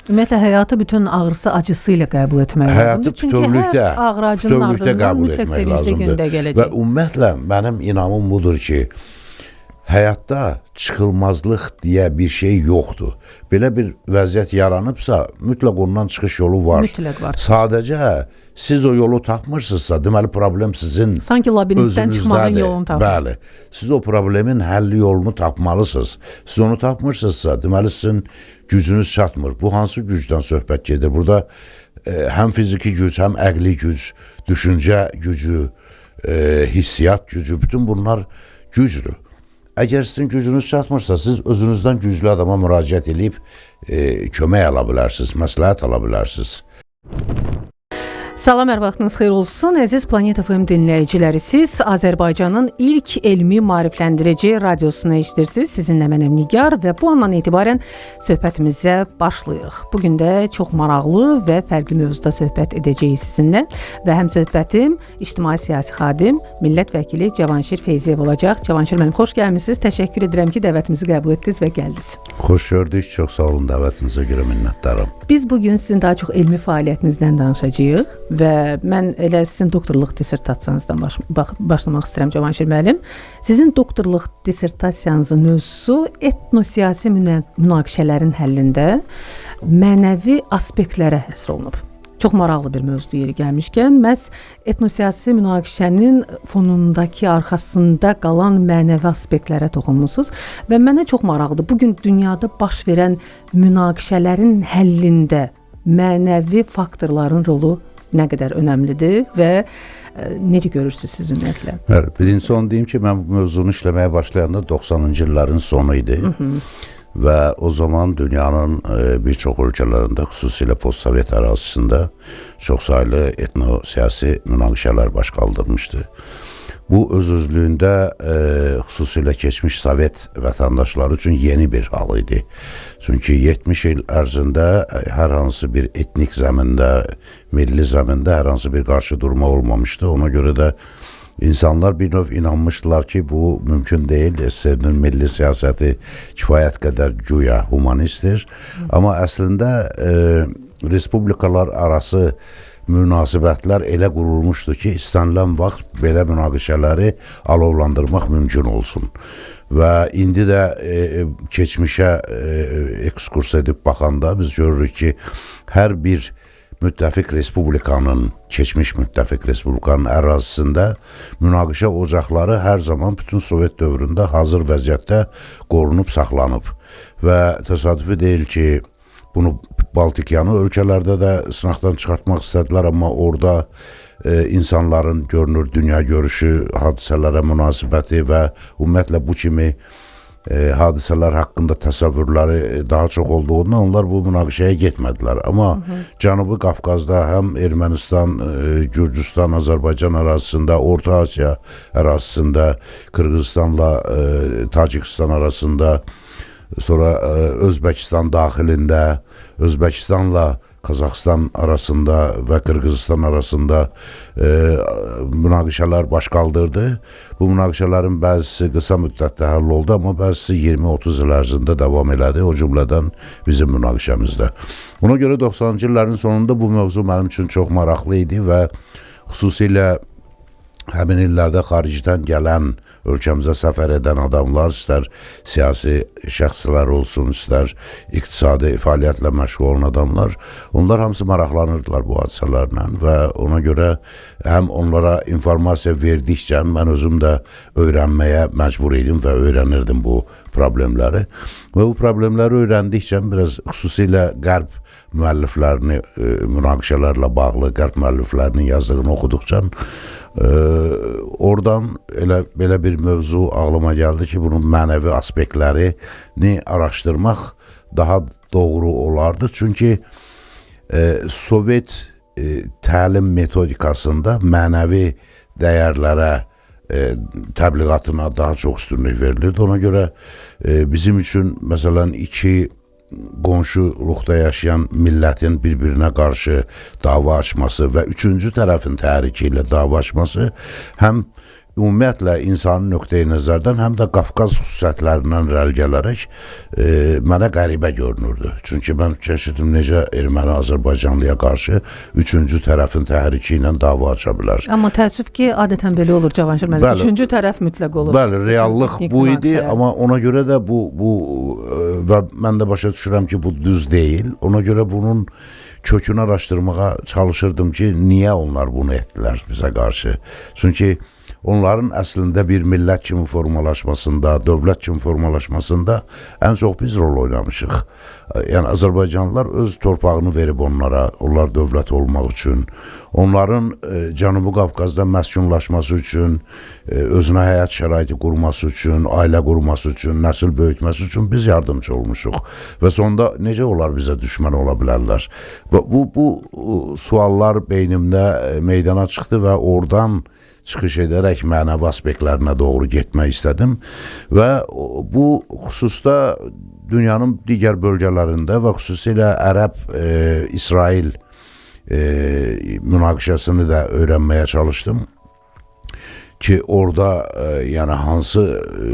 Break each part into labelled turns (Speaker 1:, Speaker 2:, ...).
Speaker 1: Ümumiyyətlə həyatı bütün ağrısı, acısı ilə qəbul etmək lazımdır.
Speaker 2: Həyatı bütövlükdə,
Speaker 1: ağır acının ardından
Speaker 2: qəbul
Speaker 1: mütləq
Speaker 2: etmək
Speaker 1: sevincli
Speaker 2: lazımdır.
Speaker 1: gündə gələcək.
Speaker 2: Və ümumiyyətlə mənim inamım budur ki, həyatda çıxılmazlıq deyə bir şey yoxdur. Belə bir vəziyyət yaranıbsa, mütləq ondan çıxış yolu var.
Speaker 1: Mütləq var.
Speaker 2: Sadəcə siz o yolu tapmırsınızsa, deməli problem sizin
Speaker 1: sanki labirintdən çıxmağın yolunu tapırsınız.
Speaker 2: Bəli. Siz o problemin həlli yolunu tapmalısınız. Siz onu tapmırsınızsa, deməli sizin gücünüz çatmır. Bu hansı gücdən söhbət gedir? Burada həm fiziki güc, həm əqli güc, düşüncə gücü, hissiyat gücü, bütün bunlar gücdür. Əgər sizin gücünüz çatmırsa, siz özünüzdən güclü adama müraciət edib kömək ala bilərsiniz, məsləhət ala bilərsiniz.
Speaker 1: Salam, hər vaxtınız xeyir olsun. Əziz Planet FM dinləyiciləri, siz Azərbaycanın ilk elmi maarifləndirici radiosunu eşidirsiniz. Sizinlə mənəm Nigar və bu andan etibarən söhbətimizə başlayırıq. Bugün də çox maraqlı və fərqli mövzuda söhbət edəcəyik sizinlə və həm söhbətim ictimai-siyasi xadim, millət vəkili Cavanşir Feyziyev olacaq. Cavanşir müəllim, xoş gəlmisiniz. Təşəkkür edirəm ki, dəvətimizi qəbul etdiniz və gəldiniz.
Speaker 2: Xoş gördük, çox sağ olun, dəvətinizə görə minnətdaram.
Speaker 1: Biz bugün sizin daha çox elmi fəaliyyətinizdən danışacağıq. Və mən elə sizin doktorluq dissertasiyanızdan başlamaq istəyirəm Cavanşir müəllim. Sizin doktorluq dissertasiyanızın mövzusu etnosiyasi münaqişələrin həllində mənəvi aspektlərə həsr olunub. Çox maraqlı bir mövzudur yeri gəlmişkən. Məhz etnosiyasi münaqişənin fonundakı, arxasında qalan mənəvi aspektlərə toxunmusunuz və mənə çox maraqlıdır. Bugün dünyada baş verən münaqişələrin həllində mənəvi faktorların rolu nə qədər önəmlidir və necə görürsünüz siz ümumiyyətlə?
Speaker 2: Birincisi onu deyim ki, mən bu mövzunu işləməyə başlayanda 90-cı illərin sonu idi. Və o zaman dünyanın bir çox ölkələrində, xüsusilə post-sovet ərazisində çox saylı etnosiyasi münaqişələr baş qaldırmışdı. Bu öz-özlüyündə xüsusilə keçmiş Sovet vətəndaşları üçün yeni bir hal idi. Çünki 70 il ərzində hər hansı bir etnik zəmində, milli zəmində hər hansı bir qarşı durma olmamışdı. Ona görə də insanlar bir növ inanmışdılar ki, bu mümkün deyil. SSR-nin milli siyasəti kifayət qədər güya humanistdir. Amma əslində respublikalar arası münasibətlər elə qurulmuşdur ki, istənilən vaxt belə münaqişələri alovlandırmaq mümkün olsun. Və indi də keçmişə ekskurs edib baxanda biz görürük ki, hər bir müttəfiq respublikanın, keçmiş müttəfiq respublikanın ərazisində münaqişə ocaqları hər zaman bütün Sovet dövründə hazır vəziyyətdə qorunub, saxlanıb. Və təsadüfi deyil ki, bunu Baltikyanı ölkələrdə də sınaqdan çıxartmaq istədilər, amma orada insanların görünür dünya görüşü, hadisələrə münasibəti və ümumiyyətlə bu kimi hadisələr haqqında təsəvvürləri daha çox olduğundan onlar bu münaqişəyə getmədilər. Amma Cənubi Qafqazda həm Ermənistan, Gürcüstan, Azərbaycan ərazisində, Orta Asiya ərazisində, Qırğızstanla Tacikistan arasında, sonra Özbəkistan daxilində, Özbəkistanla Qazaxıstan arasında və Qırğızistan arasında münaqişələr baş qaldırdı. Bu münaqişələrin bəzisi qısa müddətdə həll oldu, amma bəzisi 20-30 il ərzində davam elədi, o cümlədən bizim münaqişəmizdə. Ona görə 90-cı illərin sonunda bu mövzu mənim üçün çox maraqlı idi və xüsusilə həmin illərdə xaricdən gələn, ölkəmizə səfər edən adamlar, istər siyasi şəxslər olsun, istər iqtisadi fəaliyyətlə məşğul olan adamlar, onlar hamısı maraqlanırdılar bu hadisələrlə və ona görə həm onlara informasiya verdikcə mən özüm də öyrənməyə məcbur idim və öyrənirdim bu problemləri. Və bu problemləri öyrəndikcə biraz xüsusilə qərb müəlliflərini, münaqişələrlə bağlı qərb müəlliflərinin yazdığını oxuduqca oradan belə bir mövzu ağlıma gəldi ki, bunun mənəvi aspektlərini araşdırmaq daha doğru olardı. Çünki Sovet təlim metodikasında mənəvi dəyərlərə təbliğatına daha çox üstünlük verilirdi. Ona görə bizim üçün məsələn iki qonşuluqda yaşayan millətin bir-birinə qarşı dava açması və üçüncü tərəfin təhriki ilə dava açması həm ümumiyyətlə insanın nöqteyi nəzərdən həm də Qafqaz xüsusiyyətlərindən irəli gələrək mənə qəribə görünürdü. Çünki mən fikirləşirdim necə erməni Azərbaycanlıya qarşı üçüncü tərəfin təhriki ilə dava aça bilər.
Speaker 1: Amma təəssüf ki, adətən belə olur Cavanşir müəllim. Üçüncü tərəf mütləq olur.
Speaker 2: Bəli, reallıq bu idi, amma ona görə də bu və mən də başa düşürəm ki, bu düz deyil. Ona görə bunun kökünü araşdırmağa çalışırdım ki, niyə onlar bunu etdilər bizə qarşı. Çünki onların əslində bir millət kimi formalaşmasında, dövlət kimi formalaşmasında ən çox biz rol oynamışıq. Yəni Azərbaycanlılar öz torpağını verib onlara, onlar dövlət olmaq üçün, onların Cənubi Qafqazda məskunlaşması üçün, özünə həyat şəraiti qurması üçün, ailə qurması üçün, nəsil böyütməsi üçün biz yardımcı olmuşuq. Və sonda necə onlar bizə düşmən ola bilərlər? Bu suallar beynimdə meydana çıxdı və oradan çıxış edərək mənəvi aspektlərinə doğru getmək istədim və bu xüsusda dünyanın digər bölgələrində və xüsusilə Ərəb-İsrail münaqişəsini də öyrənməyə çalışdım ki, orada yəni hansı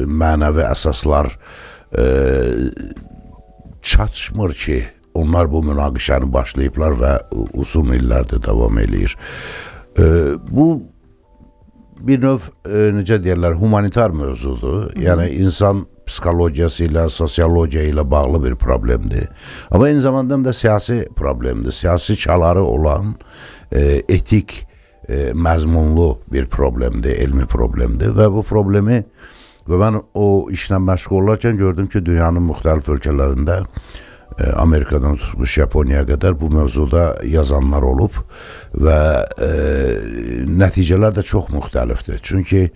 Speaker 2: mənəvi əsaslar çatışmır ki, onlar bu münaqişəni başlayıblar və uzun illərdir davam eləyir. Bu bir növ, necə deyərlər, humanitar mövzudur. Yəni, insan psixologiyası ilə, sosiologiya ilə bağlı bir problemdir. Amma eyni zamanda da siyasi problemdir. Siyasi çaları olan, etik, məzmunlu bir problemdir, elmi problemdir. Və bu problemi, və mən o işlə məşğul olarkən gördüm ki, dünyanın müxtəlif ölkələrində Amerikadan tutmuş Yaponiyaya qədər bu mövzuda yazanlar olub və nəticələr də çox müxtəlifdir. Çünki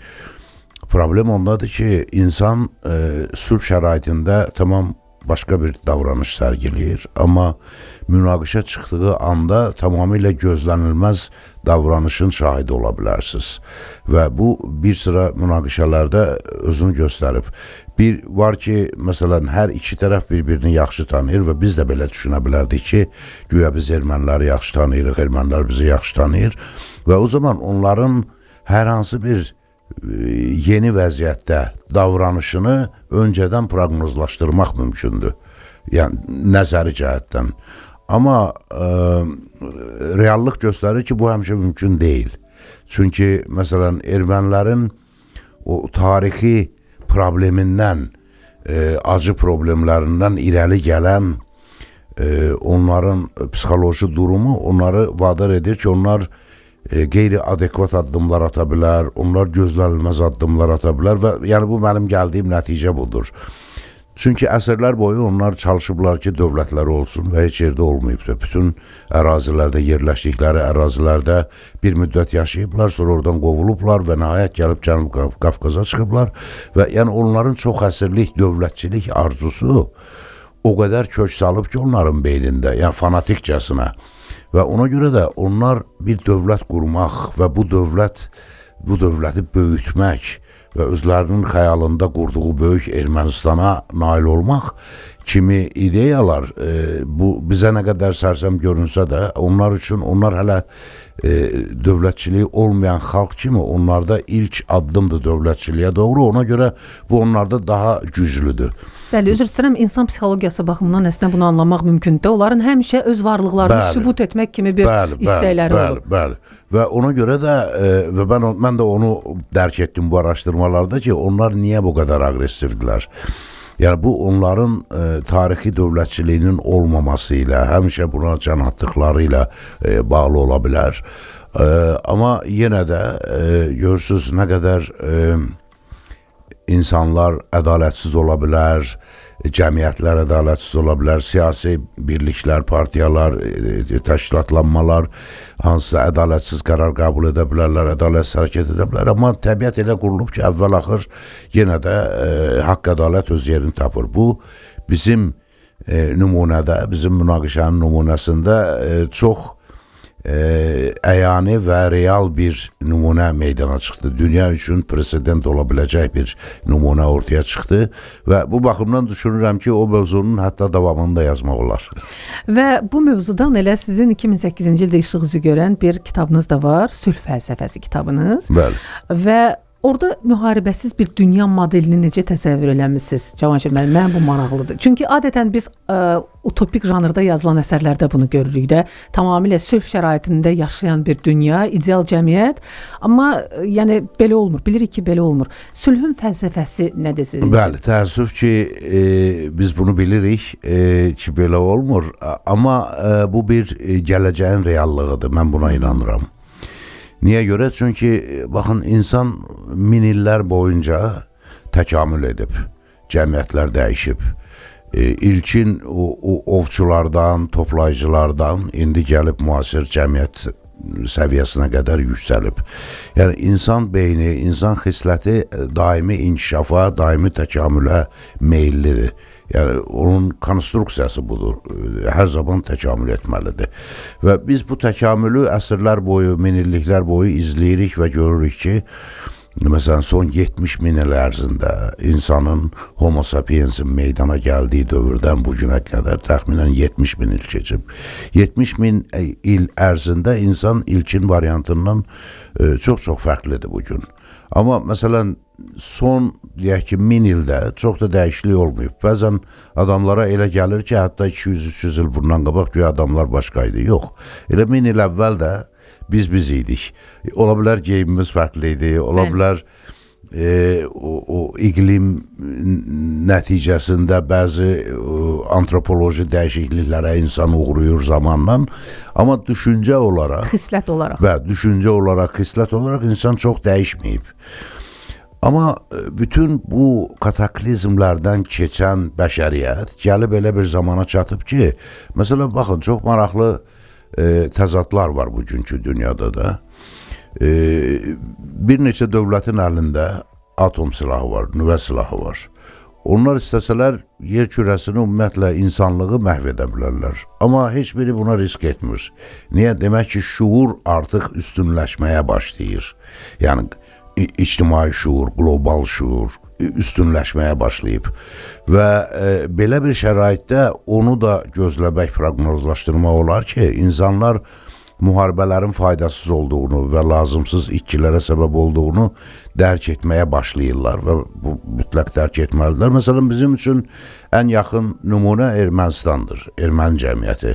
Speaker 2: problem ondadır ki, insan sülh şəraitində tamam başqa bir davranış sərgiləyir, amma münaqişə çıxdığı anda tamamilə gözlənilməz davranışın şahidi ola bilərsiniz. Və bu bir sıra münaqişələrdə özünü göstərib. Bir var ki, məsələn, hər iki tərəf bir-birini yaxşı tanıyır və biz də belə düşünə bilərdik ki, güya biz erməniləri yaxşı tanıyırıq, ermənilər bizi yaxşı tanıyır və o zaman onların hər hansı bir yeni vəziyyətdə davranışını öncədən proqnozlaşdırmaq mümkündür. Yəni, nəzəri cəhətdən. Amma reallıq göstərir ki, bu həmişə mümkün deyil. Çünki, məsələn, ermənilərin o tarixi problemindən, acı problemlərindən irəli gələn onların psixoloji durumu onları vadar edir ki, onlar qeyri-adekvat addımlar ata bilər, onlar gözlənilməz addımlar ata bilər və yəni bu mənim gəldiyim nəticə budur. Çünki əsrlər boyu onlar çalışıblar ki, dövlətləri olsun və heç yerdə olmayıbdır. Bütün ərazilərdə, yerləşdikləri ərazilərdə bir müddət yaşayıblar, sonra oradan qovulublar və nəhayət gəlib Cənubi Qafqaza çıxıblar və yəni onların çox əsrlik dövlətçilik arzusu o qədər kök salıb ki, onların beynində, yəni fanatikcəsinə. Və ona görə də onlar bir dövlət qurmaq və bu dövləti böyütmək və özlərinin xəyalında qurduğu böyük Ermənistana nail olmaq kimi ideyalar bu bizə nə qədər sərsəm görünsə də onlar üçün, onlar hələ dövlətçiliyi olmayan xalq kimi onlarda ilk addımdır dövlətçiliyə doğru, ona görə bu onlarda daha güclüdür.
Speaker 1: Bəli, üzr istəyirəm, insan psixologiyası baxımından əslində bunu anlamaq mümkündür. Onların həmişə öz varlıqlarını sübut etmək kimi bir istəkləri olur.
Speaker 2: Bəli. Və ona görə də və mən də onu dərk etdim bu araşdırmalarda ki, onlar niyə bu qədər aqressivdilər? Yəni bu onların tarixi dövlətçiliyinin olmaması ilə, həmişə buna can atdıqları ilə bağlı ola bilər. Amma yenə də görürsünüz nə qədər insanlar ədalətsiz ola bilər, cəmiyyətlər ədalətsiz ola bilər, siyasi birliklər, partiyalar, təşkilatlanmalar hansısa ədalətsiz qərar qəbul edə bilərlər, ədalətsiz hərəkət edə bilər. Amma təbiət elə qurulub ki, əvvəl-axır yenə də haqq ədalət öz yerini tapır. Bu bizim nümunədə, bizim münaqişənin nümunəsində çox əyani və real bir nümunə meydana çıxdı. Dünya üçün president ola biləcək bir nümunə ortaya çıxdı və bu baxımdan düşünürəm ki, o mövzunun hətta davamını da yazmaq olar.
Speaker 1: Və bu mövzudan elə sizin 2008-ci ildə işıq üzü görən bir kitabınız da var, Sülh fəlsəfəsi kitabınız.
Speaker 2: Bəli.
Speaker 1: Və orada müharibəsiz bir dünya modelini necə təsəvvür eləmisiniz Cavanşir müəllim? Mən bu maraqlıdır. Çünki adətən biz utopik janrda yazılan əsərlərdə bunu görürük də. Tamamilə sülh şəraitində yaşayan bir dünya, ideal cəmiyyət. Amma yəni belə olmur. Bilirik ki, belə olmur. Sülhün fəlsəfəsi nədir sizin?
Speaker 2: Bəli, təəssüf ki, biz bunu bilirik ki, belə olmur. Amma bu bir gələcəyin reallığıdır. Mən buna inanıram. Niyə görə? Çünki baxın, insan min illər boyunca təkamül edib, cəmiyyətlər dəyişib. İlkin ovçulardan, toplayıcılardan indi gəlib müasir cəmiyyət səviyyəsinə qədər yüksəlib. Yəni insan beyni, insan xisləti daimi inkişafa, daimi təkamülə meyillidir. Yəni onun konstruksiyası budur. Hər zaman təkamül etməlidir. Və biz bu təkamülü əsrlər boyu, minilliklər boyu izləyirik və görürük ki, məsələn, son 70 min il ərzində insanın Homo sapiensin meydana gəldiyi dövrdən bu günə qədər təxminən 70 min il keçib. 70 min il ərzində insan ilkin variantından çox-çox fərqlidir bugün. Amma məsələn, son deyək ki, 1000 ildə çox da dəyişiklik olmayıb. Bəzən adamlara elə gəlir ki, hətta 200-300 il bundan qabaq güya adamlar başqaydı. Yox, elə 1000 il əvvəl də biz idik. Ola bilər geyimimiz fərqli idi, ola bilər o iqlim nəticəsində bəzi antropoloji dəyişikliklərə insan uğrayır zamanla. Amma düşüncə olaraq,
Speaker 1: xislət olaraq.
Speaker 2: Və düşüncə olaraq, xislət olaraq insan çox dəyişməyib. Amma bütün bu kataklizmlərdən keçən bəşəriyyət gəlib elə bir zamana çatıb ki, məsələn, baxın, çox maraqlı təzadlar var bugünkü dünyada da. Bir neçə dövlətin əlində atom silahı var, nüvə silahı var. Onlar istəsələr yer kürəsini ümumiyyətlə insanlığı məhv edə bilərlər. Amma heç biri buna risk etmir. Niyə? Demək ki, şuur artıq üstünləşməyə başlayır. Yəni ictimai şuur, qlobal şuur üstünləşməyə başlayıb və belə bir şəraitdə onu da gözləmək, proqnozlaşdırmaq olar ki, insanlar müharibələrin faydasız olduğunu və lazımsız itkilərə səbəb olduğunu dərk etməyə başlayırlar və bu mütləq dərk etməlidirlər. Məsələn, bizim üçün ən yaxın nümunə Ermənistandır, erməni cəmiyyəti.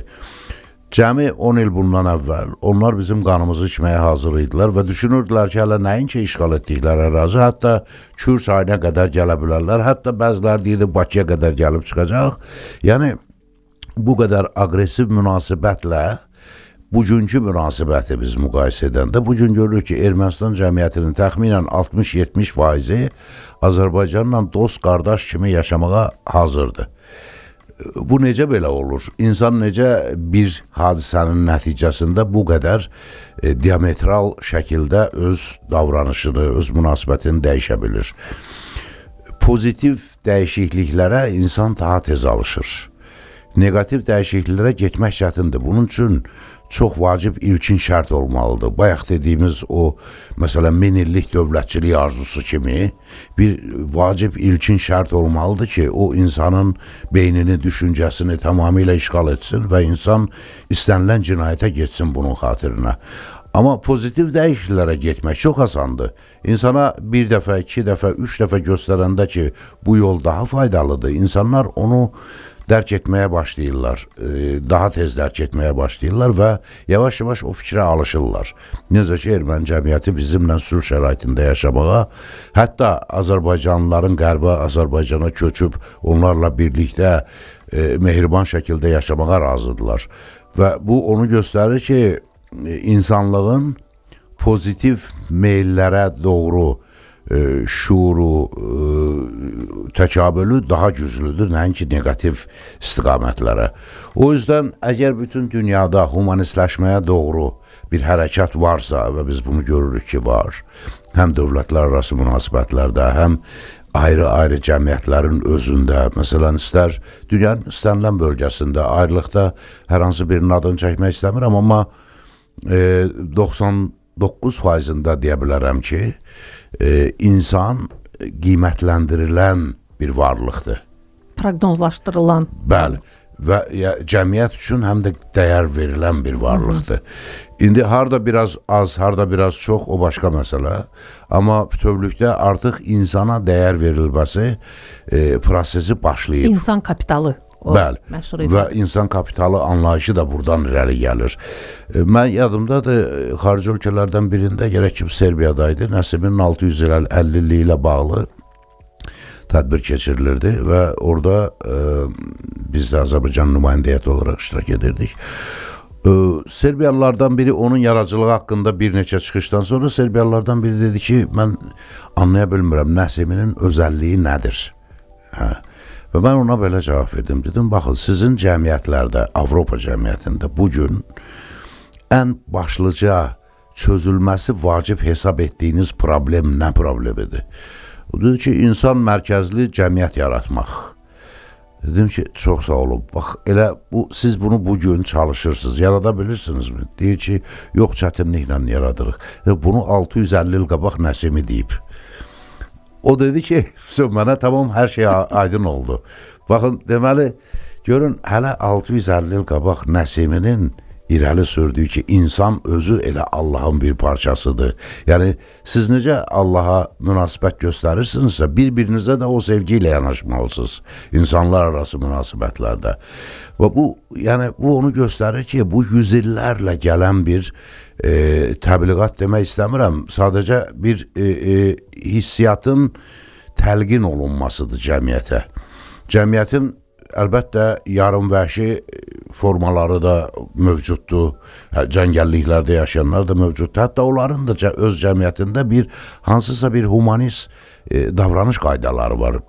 Speaker 2: Cəmi 10 il bundan əvvəl onlar bizim qanımızı içməyə hazır idilər və düşünürdülər ki, hələ nəinki işğal etdikləri ərazi, hətta Kür çayına qədər gələ bilərlər, hətta bəziləri deyirdi Bakıya qədər gəlib çıxacaq. Yəni, bu qədər aqressiv münasibətlə bugünkü münasibəti biz müqayisə edəndə, bugün görürük ki, Ermənistan cəmiyyətinin təxminən 60-70% Azərbaycanla dost, qardaş kimi yaşamağa hazırdır. Bu necə belə olur? İnsan necə bir hadisənin nəticəsində bu qədər diametral şəkildə öz davranışını, öz münasibətini dəyişə bilir? Pozitiv dəyişikliklərə insan daha tez alışır. Negativ dəyişikliklərə getmək çətindir. Bunun üçün çox vacib ilkin şərt olmalıdır. Bayaq dediyimiz o, məsələn, 1000 illik dövlətçilik arzusu kimi bir vacib ilkin şərt olmalıdır ki, o insanın beynini, düşüncəsini tamamilə işğal etsin və insan istənilən cinayətə getsin bunun xatirinə. Amma pozitiv dəyişikliklərə getmək çox asandır. İnsana bir dəfə, 2 dəfə, 3 dəfə göstərəndə ki, bu yol daha faydalıdır, insanlar onu dərk etməyə başlayırlar, daha tez dərk etməyə başlayırlar və yavaş-yavaş o fikrə alışırlar. Necə ki, erməni cəmiyyəti bizimlə sülh şəraitində yaşamağa, hətta Azərbaycanlıların qərbə Azərbaycana köçüb onlarla birlikdə mehriban şəkildə yaşamağa razıdırlar. Və bu onu göstərir ki, insanlığın pozitiv meyllərə doğru şuuru, təkamülü daha güclüdür, nəinki negativ istiqamətlərə. O yüzden əgər bütün dünyada humanistləşməyə doğru bir hərəkat varsa və biz bunu görürük ki, var, həm dövlətlər arası münasibətlərdə, həm ayrı-ayrı cəmiyyətlərin özündə, məsələn, dünyanın istənilən bölgəsində, ayrılıqda hər hansı birinin adını çəkmək istəmirəm, amma 99%-ında deyə bilərəm ki, insan qiymətləndirilən bir varlıqdır.
Speaker 1: Proqnozlaşdırılan.
Speaker 2: Bəli. və cəmiyyət üçün həm də dəyər verilən bir varlıqdır. İndi harda biraz az, harda biraz çox o başqa məsələ. Amma bütövlükdə artıq insana dəyər verilməsi prosesi başlayıb.
Speaker 1: İnsan kapitalı.
Speaker 2: Bəli, və insan kapitalı anlayışı da buradan irəli gəlir. Mən yadımdadır, xarici ölkələrdən birində, gərək ki Serbiyadaydı, Nəsiminin 650 illiyi ilə bağlı tədbir keçirilirdi və orada biz də Azərbaycan nümayəndəsi olaraq iştirak edirdik. Serbiyalılardan biri onun yaradıcılığı haqqında bir neçə çıxışdan sonra Serbiyalılardan biri dedi ki, mən anlaya bilmirəm, Nəsiminin özəlliyi nədir? Və mən ona belə cavab verdim. Dedim, baxın, sizin cəmiyyətlərdə, Avropa cəmiyyətində bugün ən başlıca çözülməsi vacib hesab etdiyiniz problem nə problemidir? O dedi ki, insan mərkəzli cəmiyyət yaratmaq. Dedim ki, çox sağ olun. Bax, elə siz bunu bugün çalışırsınız, yarada bilirsinizmi? Deyir ki, yox, çətinliklə yaradırıq. Bunu 650 il qabaq Nəsimi deyib. O dedi ki, mənə tamam hər şey aydın oldu. Baxın, deməli, görün, hələ 650 il qabaq Nəsiminin irəli sürdüyü ki, insan özü elə Allahın bir parçasıdır. Yəni, siz necə Allaha münasibət göstərirsinizsə, bir-birinizə də o sevgi ilə yanaşmalısınız insanlar arası münasibətlərdə. Və bu onu göstərir ki, bu yüzillərlə gələn bir təbliğat demək istəmirəm. Sadəcə bir hissiyatın təlqin olunmasıdır cəmiyyətə. Cəmiyyətin əlbəttə yarımvəhşi formaları da mövcuddur. Cəngəlliklərdə yaşayanlar da mövcuddur. Hətta onların da öz cəmiyyətində hansısa bir humanist davranış qaydaları var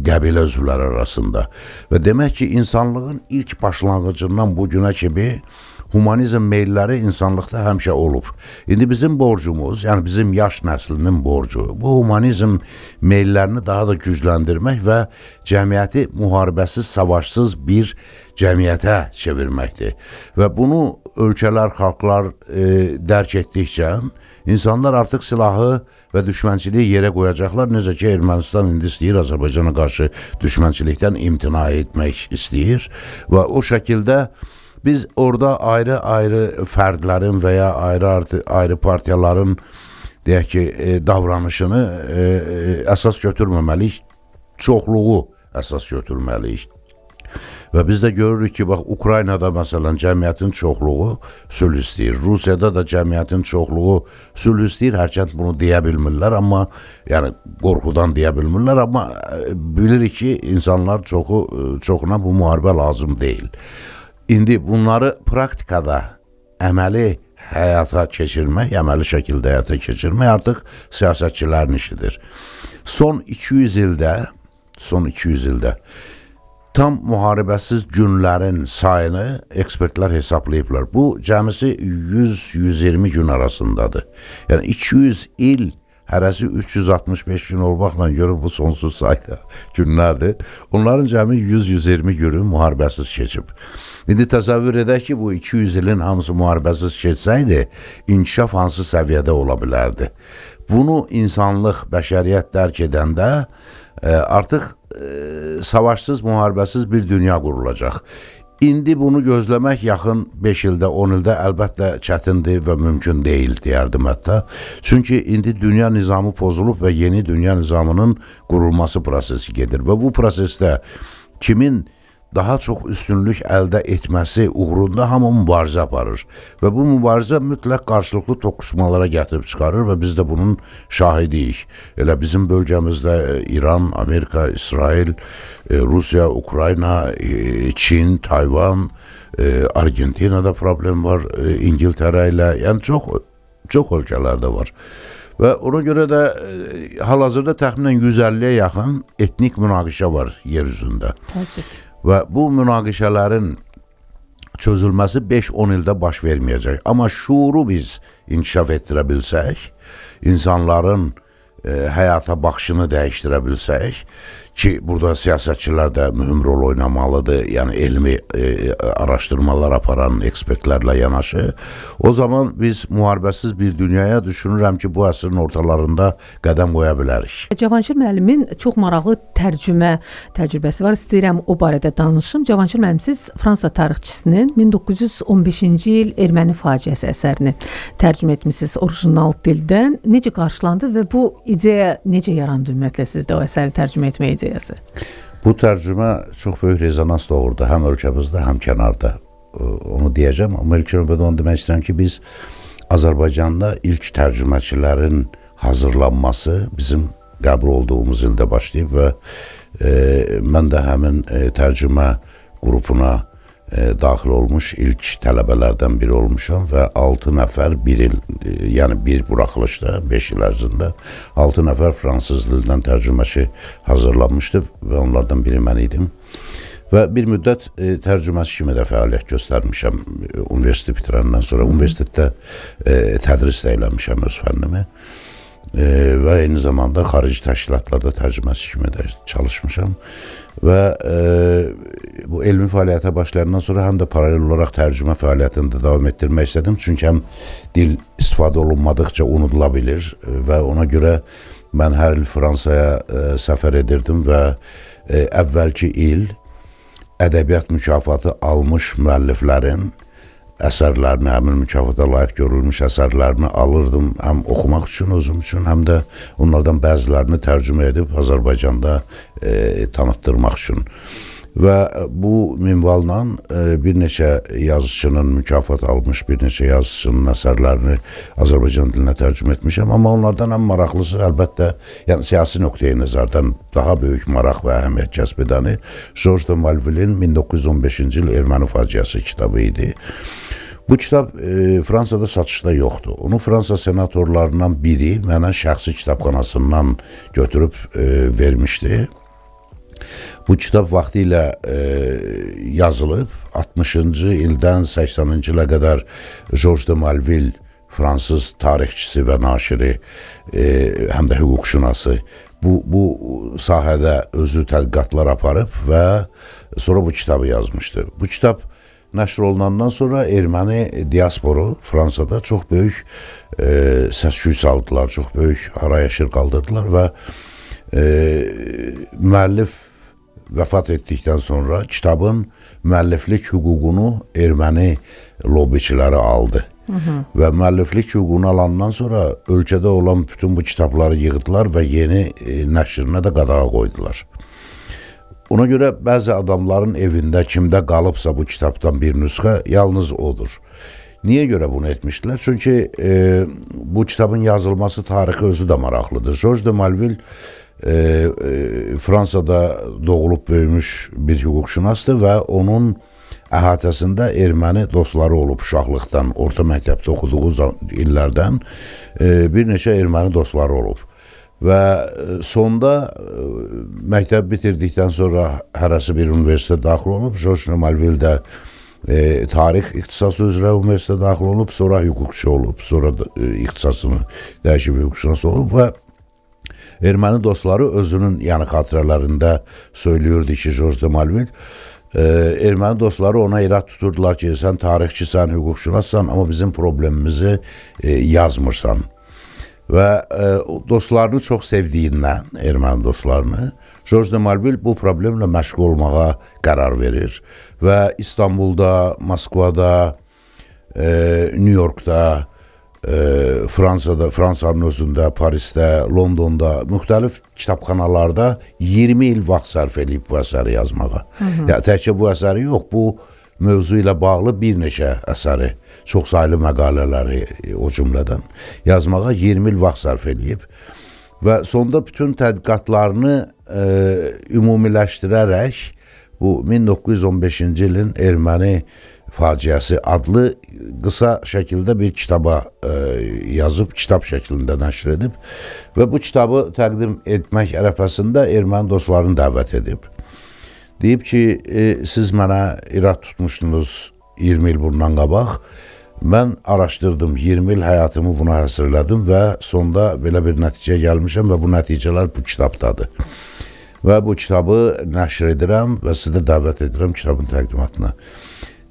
Speaker 2: qəbilə üzvləri arasında. Və demək ki, insanlığın ilk başlanğıcından bu günə kimi humanizm meylləri insanlıqda həmişə olub. İndi bizim borcumuz, yəni bizim yaş nəslinin borcu, bu humanizm meyllərini daha da gücləndirmək və cəmiyyəti müharibəsiz, savaşsız bir cəmiyyətə çevirməkdir. Və bunu ölkələr, xalqlar dərk etdikcə insanlar artıq silahı və düşmənçiliyi yerə qoyacaqlar. Necə ki, Ermənistan indi istəyir Azərbaycana qarşı düşmənçilikdən imtina etmək istəyir və o şəkildə biz orada ayrı-ayrı fərdlərin və ya ayrı partiyaların deyək ki, davranışını əsas götürməməliyik, çoxluğu əsas götürməliyik. Və biz də görürük ki, bax, Ukraynada məsələn cəmiyyətin çoxluğu sülh istəyir. Rusiyada da cəmiyyətin çoxluğu sülh istəyir. Hərçənd bunu deyə bilmirlər, amma yəni qorxudan deyə bilmirlər, amma bilirik ki, insanlar çoxuna bu müharibə lazım deyil. İndi bunları praktikada əməli həyata keçirmək, əməli şəkildə həyata keçirmək artıq siyasətçilərin işidir. Son 200 ildə tam müharibəsiz günlərin sayını ekspertlər hesablayıblar. Bu cəmisi 100-120 gün arasındadır. Yəni 200 il hərəsi 365 gün olmaqla görür, bu sonsuz sayda günlərdir. Onların cəmi 100-120 günü müharibəsiz keçib. İndi təsəvvür edək ki, bu 200 ilin hamısı müharibəsiz keçsəydi, inkişaf hansı səviyyədə ola bilərdi? Bunu insanlıq, bəşəriyyət dərk edəndə artıq savaşsız, müharibəsiz bir dünya qurulacaq. İndi bunu gözləmək yaxın 5 ildə, 10 ildə əlbəttə çətindir və mümkün deyil, deyərdim hətta. Çünki indi dünya nizamı pozulub və yeni dünya nizamının qurulması prosesi gedir. Və bu prosesdə kimin daha çox üstünlük əldə etməsi uğrunda hamı mübarizə aparır. Və bu mübarizə mütləq qarşılıqlı toqquşmalara gətirib çıxarır və biz də bunun şahidiyik. Elə bizim bölgəmizdə İran, Amerika, İsrail, Rusiya, Ukrayna, Çin, Tayvan, Argentinada problem var, İngiltərə ilə, yəni çox ölkələrdə var. Və ona görə də hal-hazırda təxminən 150-yə yaxın etnik münaqişə var yer üzündə.
Speaker 1: Təəssüf.
Speaker 2: Və bu münaqişələrin çözülməsi 5-10 ildə baş verməyəcək. Amma şuuru biz inkişaf etdirə bilsək, insanların həyata baxışını dəyişdirə bilsək, ki burada siyasetçiler de mühüm rol oynamalıdır. Yani elmi araştırmalar aparan ekspertlerle yanaşı. O zaman biz müharibəsiz bir dünyaya düşünürəm ki, bu əsrin ortalarında qədəm qoya bilərik.
Speaker 1: Cavanşir müəllimin çox maraqlı tərcümə təcrübəsi var. İstəyirəm o barədə danışım. Cavanşir müəllim, siz Fransa tarixçisinin 1915-ci il erməni faciəsi əsərini tərcümə etmisiniz orijinal dildən. Necə qarşılandı və bu ideya necə yarandı ümumiyyətlə sizdə o əsəri tərcümə etmə ideyası?
Speaker 2: Bu tərcümə çox böyük rezonans doğurdu, həm ölkəmizdə, həm kənarda. Onu deyəcəm, amma ilk növbədə onu demək istəyirəm ki, biz Azərbaycanda ilk tərcüməçilərin hazırlanması bizim qəbul olduğumuz ildə başlayıb və mən də həmin tərcümə qrupuna daxil olmuş ilk tələbələrdən biri olmuşam və 6 nəfər bir il, yəni bir buraxılışda 5 il ərzində 6 nəfər fransız dilindən tərcüməçi hazırlanmışdı və onlardan biri mən idim. Və bir müddət tərcüməçi kimi də fəaliyyət göstərmişəm universiteti bitirəndən sonra. Universitetdə tədris də eləmişəm öz fənnimi və eyni zamanda xarici təşkilatlarda tərcüməçi kimi də çalışmışam. Və bu elmi fəaliyyətə başlayandan sonra həm də paralel olaraq tərcümə fəaliyyətini də davam etdirmək istədim. Çünki həm dil istifadə olunmadıqca unudula bilir və ona görə mən hər il Fransaya səfər edirdim və əvvəlki il ədəbiyyat mükafatı almış müəlliflərin əsərlərini, həmin mükafata layiq görülmüş əsərlərini alırdım, həm oxumaq üçün, özüm üçün, həm də onlardan bəzilərini tərcümə edib Azərbaycanda tanıtdırmaq üçün. Və bu minvalla bir neçə yazıçının mükafat almış, bir neçə yazıçının əsərlərini Azərbaycan dilinə tərcümə etmişəm. Amma onlardan ən maraqlısı əlbəttə, yəni siyasi nöqteyi nəzərdən daha böyük maraq və əhəmiyyət kəsb edəni Georges de Malville'in 1915-ci il Erməni faciəsi kitabı idi. Bu kitab Fransada satışda yoxdur. Onu Fransa senatorlarından biri mənə şəxsi kitabxanasından götürüb vermişdi. Bu kitab vaxtı ilə yazılıb, 60-cı ildən 80-ci ilə qədər Georges de Malville, fransız tarixçisi və naşiri, həm də hüquqşünası bu sahədə özü tədqiqatlar aparıb və sonra bu kitabı yazmışdı. Bu kitab nəşr olunandan sonra erməni diasporu Fransada çox böyük səs-küy saldılar, çox böyük araya-şir qaldırdılar və müəllif vəfat etdikdən sonra kitabın müəlliflik hüququnu erməni lobbiçiləri aldı. Və müəlliflik hüququnu alandan sonra ölkədə olan bütün bu kitabları yığdılar və yeni nəşrinə də qadağa qoydular. Ona görə bəzi adamların evində kimdə qalıbsa bu kitabdan bir nüsxə yalnız odur. Niyə görə bunu etmişdilər? Çünki bu kitabın yazılması tarixi özü də maraqlıdır. Georges de Malville Fransada doğulub böyümüş bir hüquqşünasdır və onun əhatəsində erməni dostları olub uşaqlıqdan, orta məktəbdə oxuduğu illərdən bir neçə erməni dostları olub. Və sonda məktəb bitirdikdən sonra hərəsi bir universitetə daxil olub. Georges de Malville də tarix ixtisası üzrə universitetə daxil olub, sonra hüquqçu olub, sonra ixtisasını dəyişib hüquqşünas olub və erməni dostları özünün xatirələrində söylüyordu ki, Georges de Malville, erməni dostları ona irad tuturdular ki, sən tarixçisən, hüquqşünassan, amma bizim problemimizi yazmırsan. Və dostlarını çox sevdiyindən, erməni dostlarını, Georges de Malville bu problemlə məşğul olmağa qərar verir. Və İstanbulda, Moskvada, New Yorkda, Fransada, Fransanın özündə, Parisdə, Londonda, müxtəlif kitabxanalarda 20 il vaxt sərf edib bu əsəri yazmağa. Təkcə bu əsəri yox, bu mövzu ilə bağlı bir neçə əsəri, çox saylı məqalələri o cümlədən yazmağa 20 il vaxt sərf edib və sonda bütün tədqiqatlarını ümumiləşdirərək bu 1915-ci ilin erməni faciəsi adlı qısa şəkildə bir kitaba yazıb, kitab şəklində nəşr edib və bu kitabı təqdim etmək ərəfəsində erməni dostlarını dəvət edib. Deyib ki, siz mənə irad tutmuşdunuz 20 il bundan qabaq, mən araşdırdım, 20 il həyatımı buna həsr elədim və sonda belə bir nəticəyə gəlmişəm və bu nəticələr bu kitabdadır. və bu kitabı nəşr edirəm və sizə dəvət edirəm kitabın təqdimatına.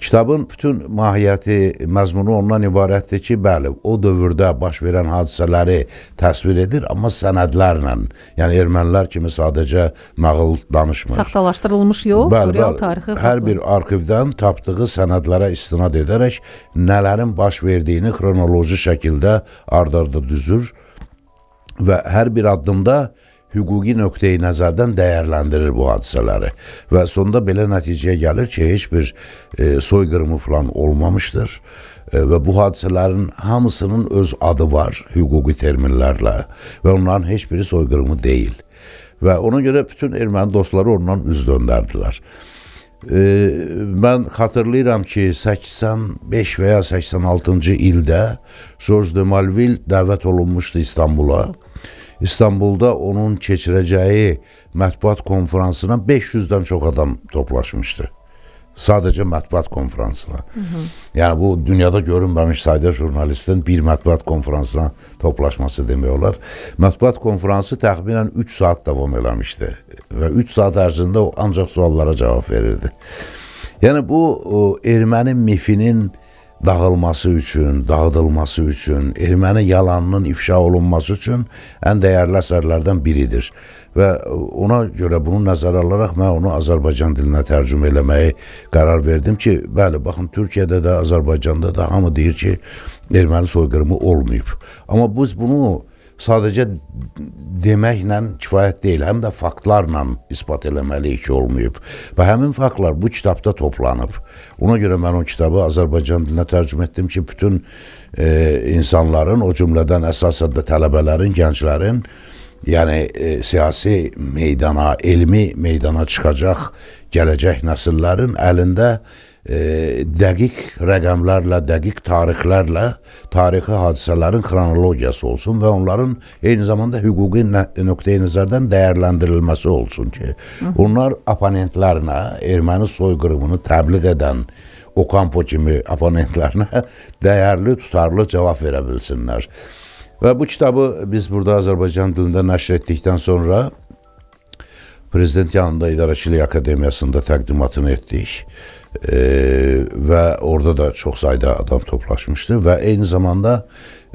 Speaker 2: Kitabın bütün mahiyyəti, məzmunu ondan ibarətdir ki, bəli, o dövrdə baş verən hadisələri təsvir edir, amma sənədlərlə, yəni ermənilər kimi sadəcə nağıl danışmır.
Speaker 1: Saxtalaşdırılmış yox, real tarixi.
Speaker 2: Hər bir arxivdən tapdığı sənədlərə istinad edərək nələrin baş verdiyini xronoloji şəkildə ard-arda düzür və hər bir addımda hüquqi nöqteyi nəzərdən dəyərləndirir bu hadisələri və sonunda belə nəticəyə gəlir ki, heç bir soyqırımı falan olmamışdır və bu hadisələrin hamısının öz adı var hüquqi terminlərlə və onların heç biri soyqırımı deyil və ona görə bütün erməni dostları ondan üz döndərdilər. Mən xatırlayıram ki, 85 və ya 86-cı ildə Georges de Malville dəvət olunmuşdu İstanbula. İstanbulda onun keçirəcəyi mətbuat konferansına 500-dən çox adam toplaşmışdı. Sadəcə mətbuat konferansına. Yəni bu dünyada görünməmiş sayda jurnalistin bir mətbuat konferansına toplaşması demək olar. Mətbuat konferansı təxminən 3 saat davam eləmişdi və 3 saat ərzində o ancaq suallara cavab verirdi. Yəni bu erməni mifinin dağılması üçün, dağıdılması üçün, erməni yalanının ifşa olunması üçün ən dəyərli əsərlərdən biridir. Və ona görə bunu nəzərə alaraq mən onu Azərbaycan dilinə tərcümə eləməyi qərar verdim ki, bəli, baxın, Türkiyədə də, Azərbaycanda da hamı deyir ki, erməni soyqırımı olmayıb. Amma biz bunu sadəcə deməklə kifayət deyil, həm də faktlarla ispat eləməliyik ki, olmayıb. Və həmin faktlar bu kitabda toplanıb. Ona görə mən o kitabı Azərbaycan dilinə tərcümə etdim ki, bütün insanların, o cümlədən əsasən də tələbələrin, gənclərin, yəni siyasi meydana, elmi meydana çıxacaq gələcək nəsillərin əlində dəqiq rəqəmlərlə, dəqiq tarixlərlə tarixi hadisələrin xronologiyası olsun və onların eyni zamanda hüquqi nöqteyi nəzərdən dəyərləndirilməsi olsun ki, onlar oponentlərinə, erməni soyqırımını təbliğ edən Okampo kimi oponentlərinə dəyərli, tutarlı cavab verə bilsinlər. Və bu kitabı biz burada Azərbaycan dilində nəşr etdikdən sonra Prezident yanında İdarəçilik Akademiyasında təqdimatını etdik. Və orada da çox sayda adam toplaşmışdı və eyni zamanda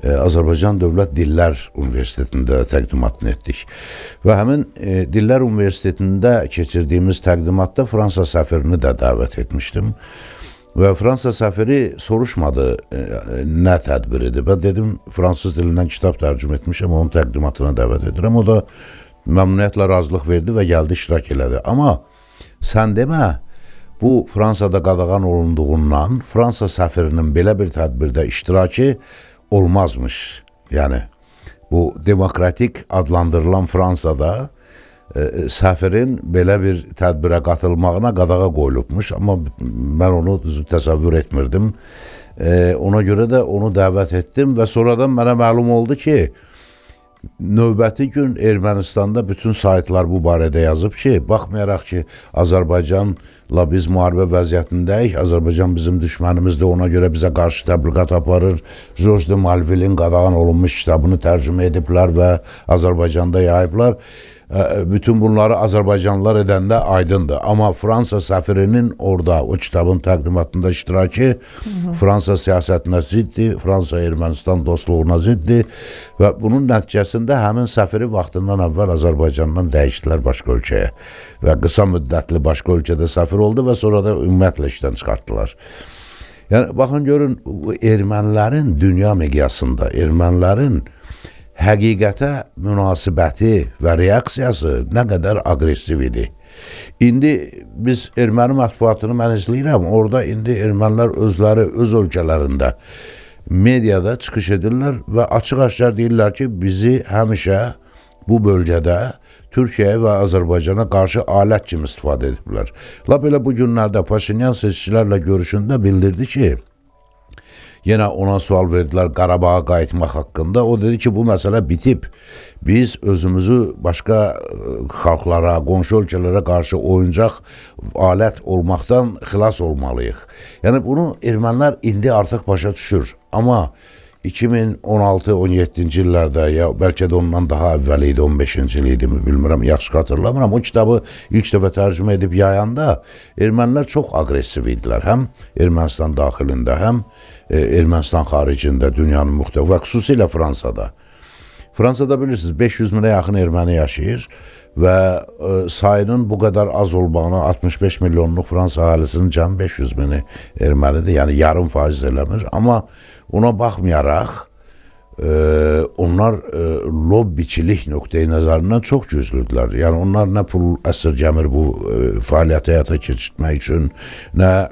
Speaker 2: Azərbaycan Dövlət Dillər Universitetində təqdimatını etdik. Və həmin Dillər Universitetində keçirdiyimiz təqdimatda Fransa səfirini də dəvət etmişdim. Və Fransa səfiri soruşmadı nə tədbiridir. Ben dedim, fransız dilindən kitab tərcümə etmişəm, onun təqdimatına dəvət edirəm. O da məmnuniyyətlə razılıq verdi və gəldi, iştirak elədi. Amma sən demə, bu Fransada qadağan olunduğundan Fransa səfirinin belə bir tədbirdə iştirakı olmazmış. Yəni, bu demokratik adlandırılan Fransada səfirin belə bir tədbirə qatılmağına qadağa qoyulubmuş. Amma mən onu təsəvvür etmirdim. Ona görə də onu dəvət etdim və sonradan mənə məlum oldu ki, növbəti gün Ermənistanda bütün saytlar bu barədə yazıb ki, baxmayaraq ki, Azərbaycanla biz müharibə vəziyyətindəyik, Azərbaycan bizim düşmənimizdir, ona görə bizə qarşı təbliğat aparır, Georges de Malville'in qadağan olunmuş kitabını tərcümə ediblər və Azərbaycanda yayıblar. Bütün bunları Azərbaycanlılar edəndə aydındır. Amma Fransa səfirinin orada o kitabın təqdimatında iştirakı Fransa siyasətinə ziddir, Fransa-Ermənistan dostluğuna ziddir və bunun nəticəsində həmin səfiri vaxtından əvvəl Azərbaycandan dəyişdilər başqa ölkəyə və qısa müddətli başqa ölkədə səfir oldu və sonra da ümumiyyətlə işdən çıxartdılar. Yəni, baxın, görün, ermənilərin dünya miqyasında, ermənilərin həqiqətə münasibəti və reaksiyası nə qədər aqressiv idi. İndi biz erməni mətbuatını mən izləyirəm, orada indi ermənilər özləri, öz ölkələrində mediada çıxış edirlər və açıq-aşkar deyirlər ki, bizi həmişə bu bölgədə Türkiyəyə və Azərbaycana qarşı alət kimi istifadə ediblər. Lap elə bu günlərdə Paşinyan seçicilərlə görüşündə bildirdi ki, yenə ona sual verdilər Qarabağa qayıtmaq haqqında. O dedi ki, bu məsələ bitib. Biz özümüzü başqa xalqlara, qonşu ölkələrə qarşı oyuncaq alət olmaqdan xilas olmalıyıq. Yəni, bunu ermənilər indi artıq başa düşür. Amma 2016-17-ci illərdə, ya bəlkə də ondan daha əvvəl idi, 15-ci il idi mi, bilmirəm, yaxşı xatırlamıram. O kitabı ilk dəfə tərcümə edib yayanda ermənilər çox aqressiv idilər. Həm Ermənistan daxilində, həm Ermənistan xaricində, dünyanın müxtəlif və xüsusilə Fransada. Fransada bilirsiniz, 500 minə yaxın erməni yaşayır və sayının bu qədər az olmağına 65 milyonluq Fransa əhalisinin cəmi 500 mini ermənidir, yəni yarım faiz eləmir. Amma ona baxmayaraq, onlar lobbiçilik nöqteyi nəzərindən çox güclüdülər. Yəni onlar nə pul əsirgəmir bu fəaliyyəti həyata keçirtmək üçün, nə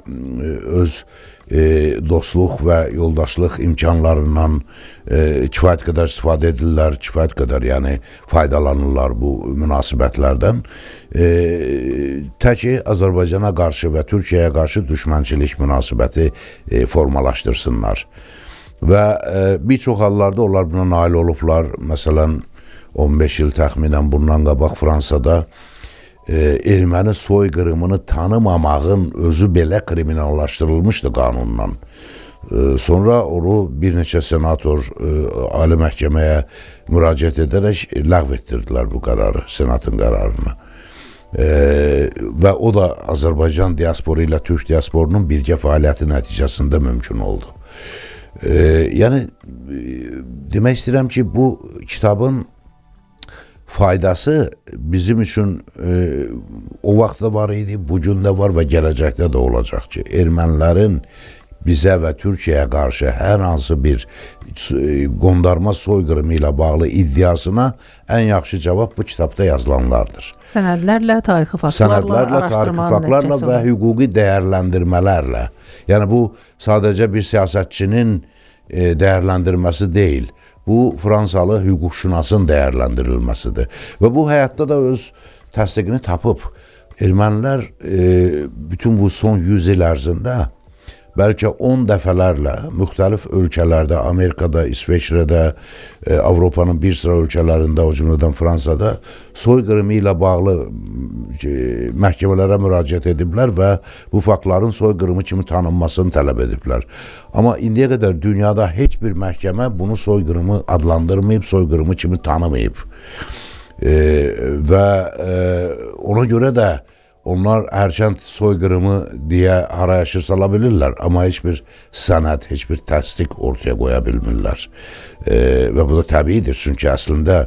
Speaker 2: öz dostluq və yoldaşlıq imkanlarından kifayət qədər istifadə edirlər, kifayət qədər yəni faydalanırlar bu münasibətlərdən. Təki Azərbaycana qarşı və Türkiyəyə qarşı düşmənçilik münasibəti formalaşdırsınlar. Və bir çox hallarda onlar buna nail olublar. Məsələn, 15 il təxminən bundan qabaq Fransada erməni soyqırımını tanımamağın özü belə kriminallaşdırılmışdı qanunla. Sonra onu bir neçə senator Ali Məhkəməyə müraciət edərək ləğv etdirdilər bu qərarı, senatın qərarını. Və o da Azərbaycan diasporu ilə Türk diasporunun birgə fəaliyyəti nəticəsində mümkün oldu. Yəni, demək istəyirəm ki, bu kitabın faydası bizim üçün o vaxtda var idi, bugün də var və gələcəkdə də olacaq ki, ermənilərin bizə və Türkiyəyə qarşı hər hansı bir qondarma soyqırımı ilə bağlı iddiasına ən yaxşı cavab bu kitabda yazılanlardır.
Speaker 1: Sənədlərlə, tarixi faktlarla
Speaker 2: və hüquqi dəyərləndirmələrlə. Yəni bu sadəcə bir siyasətçinin dəyərləndirməsi deyil. Bu, Fransalı hüquqşünasın dəyərləndirilməsidir. Və bu həyatda da öz təsdiqini tapıb. Ermənilər bütün bu son 100 il ərzində bəlkə 10 dəfələrlə müxtəlif ölkələrdə, Amerikada, İsveçrədə, Avropanın bir sıra ölkələrində, o cümlədən Fransada soyqırımı ilə bağlı məhkəmələrə müraciət ediblər və bu faktların soyqırımı kimi tanınmasını tələb ediblər. Amma indiyə qədər dünyada heç bir məhkəmə bunu soyqırımı adlandırmayıb, soyqırımı kimi tanımayıb. Və ona görə də onlar hərçənd soyqırımı deyə haraya sala bilirlər, amma heç bir sənəd, heç bir təsdiq ortaya qoya bilmirlər. Və bu da təbiidir, çünki əslində